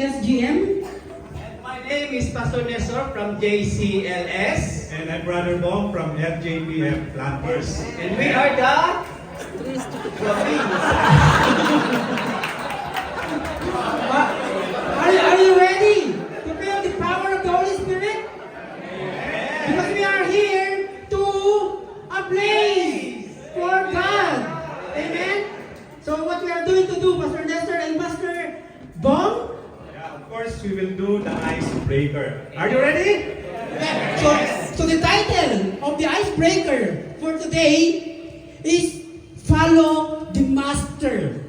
JCSGM. And my name is Pastor Nestor from JCLS. And I'm Brother Bong from FJPF Planters. And we are the Philippines. Are you ready to feel the power of the Holy Spirit? Because we are here to ablaze for God. Amen? So what we are doing to do, Pastor Nestor and Pastor Bong? Yeah, of course, we will do the icebreaker. Are you ready? So the title of the icebreaker for today is Follow the Master.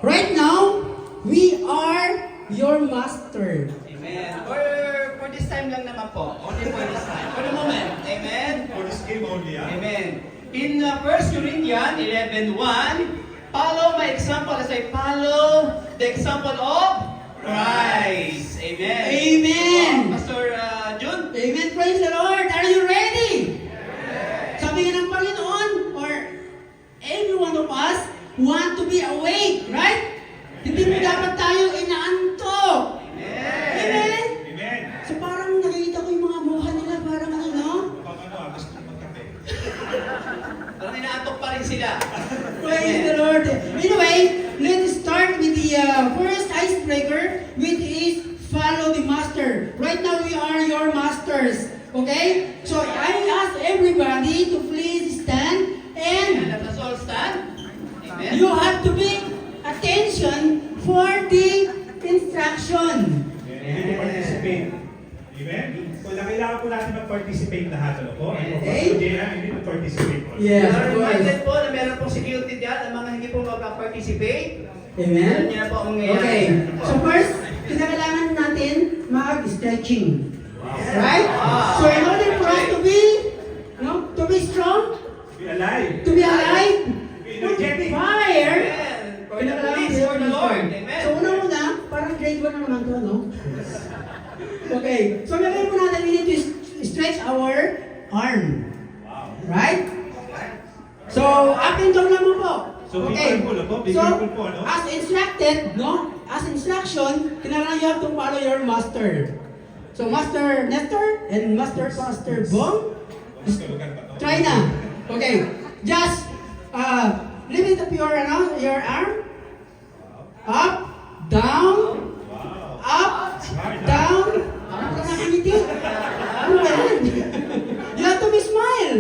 Right now, we are your master. Amen. For this time lang naman po. Only for this time. For the moment. Amen. For this game only, ah? Amen. In 1 Corinthians 11:1, follow my example as I follow the example of Christ. Amen. Amen. Pastor Jun? Amen. Praise the Lord. Are you ready? Sabi nga ng Panginoon, or every one of us want to be awake, right? Hindi mo dapat tayo inaantok. Amen. Amen. So parang nakikita ko yung mga mukha nila, parang ano, no? Gusto ko magkape. Parang inaantok pa rin sila. Praise the Lord. Anyway, let's start with the first icebreaker, which is follow the master. Right now, we are your masters. Okay? So I ask everybody to please stand, And and let us all stand. Amen. you have to pay attention for the instruction. We need to participate. Amen? So, kailangan po natin mag-participate lahat. Ano po? Okay. So, Jaya, you need to participate also. Yes, We of are course. reminded po na meron pong security dyan. Ang mga hindi po mag-participate. Amen. Alam niyo na po ang mangyayari. Okay. So first, kinakailangan natin mag-stretching. Right? So in order for us to be, to be strong, Be alive. to be alive, Be to be energetic. fire, Amen. For the kinakailangan police, tayo for the Lord. Amen. So una-una, parang grade 1 na naman to, no? Okay. So gagawin po natin, we need to stretch our arm. Wow. Right? So, up and down lang mo po. So, be careful, po. Be careful po, no? As instructed, no? As instruction, kailangan you have to follow your master. So, Master Nestor and Master Pastor Bong, try na. Okay. Just, lift up your arm. Up, down, Wow. up, down. Parang ka nakangiti. Ano ba yan? You have to be smile.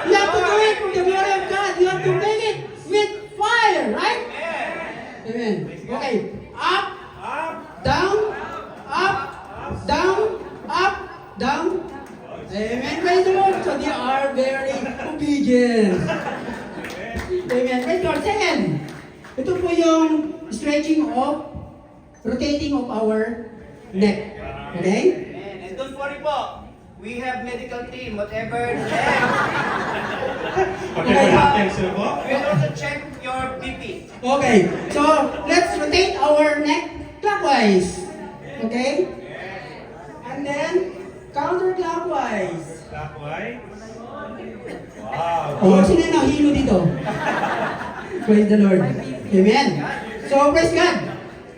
You have to do it for the glory of God. You have to make it with fire, right? Amen. Okay. Up, Up. down, up, down, up, down. Amen. Praise the Lord. So they are very obedient. Amen. Praise God. Second, ito po yung stretching of, rotating of our neck. Okay? Amen. And don't worry po. We have medical team, whatever the Whatever happens, ano po? We will also check your BP. Okay. So let's rotate our neck clockwise. Okay? And then counterclockwise. Clockwise. Wow. Oh, sino yung nahilo dito? Praise the Lord. Amen. So, praise God.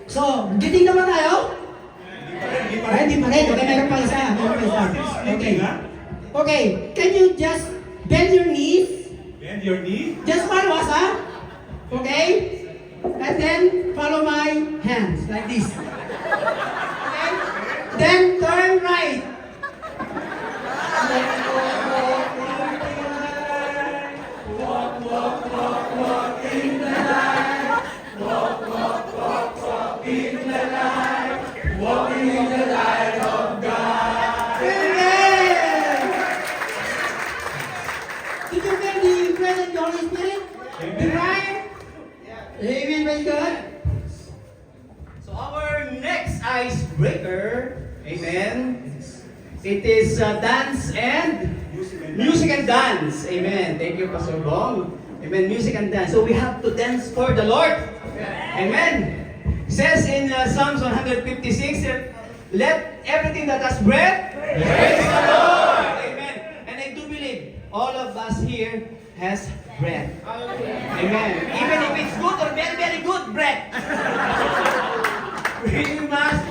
So, giting naman tayo? Ay, hindi pa rin. Okay, meron pa isa. Meron pa isa. Okay. Okay. Can you just bend your knees? Bend your knee. Just follow us, ha? Okay? And then, follow my hands, like this. Okay? Then, turn right. Walk, walk, walk, walk in the light. Walk, walk, walk, walk in the light. Walking in the light of God. Amen! Did you feel the presence of the Holy Spirit? The fire? Amen, praise God. So our next icebreaker, amen, it is dance and music and dance. Amen. Thank you, Pastor Bong. Amen. Music and dance. So we have to dance for the Lord. Amen. It says in Psalms 156, let everything that has breath praise the Lord. Amen. And I do believe all of us here has breath. Amen. Even if it's good or very, very good breath. We must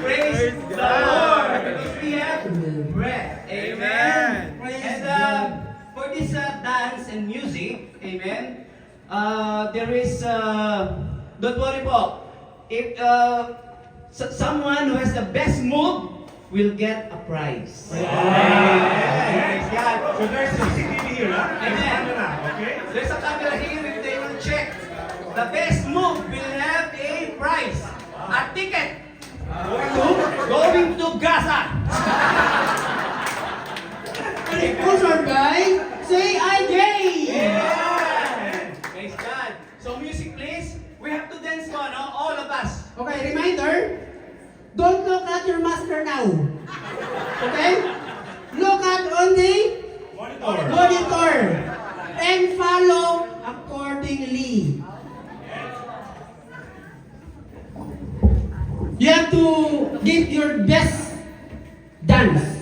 Amen? There is, don't worry po, if someone who has the best move will get a prize. Praise God. So there's CCTV here, ha? Amen. Okay? There's a camera here if they will check. The best move will have a prize. A ticket. Going to Gaza. Sponsored by CIJ! Praise God. So music please. We have to dance ko, no? All of us. Okay, reminder, don't look at your master now. Okay? Look at on the monitor and follow accordingly. You have to give your best dance.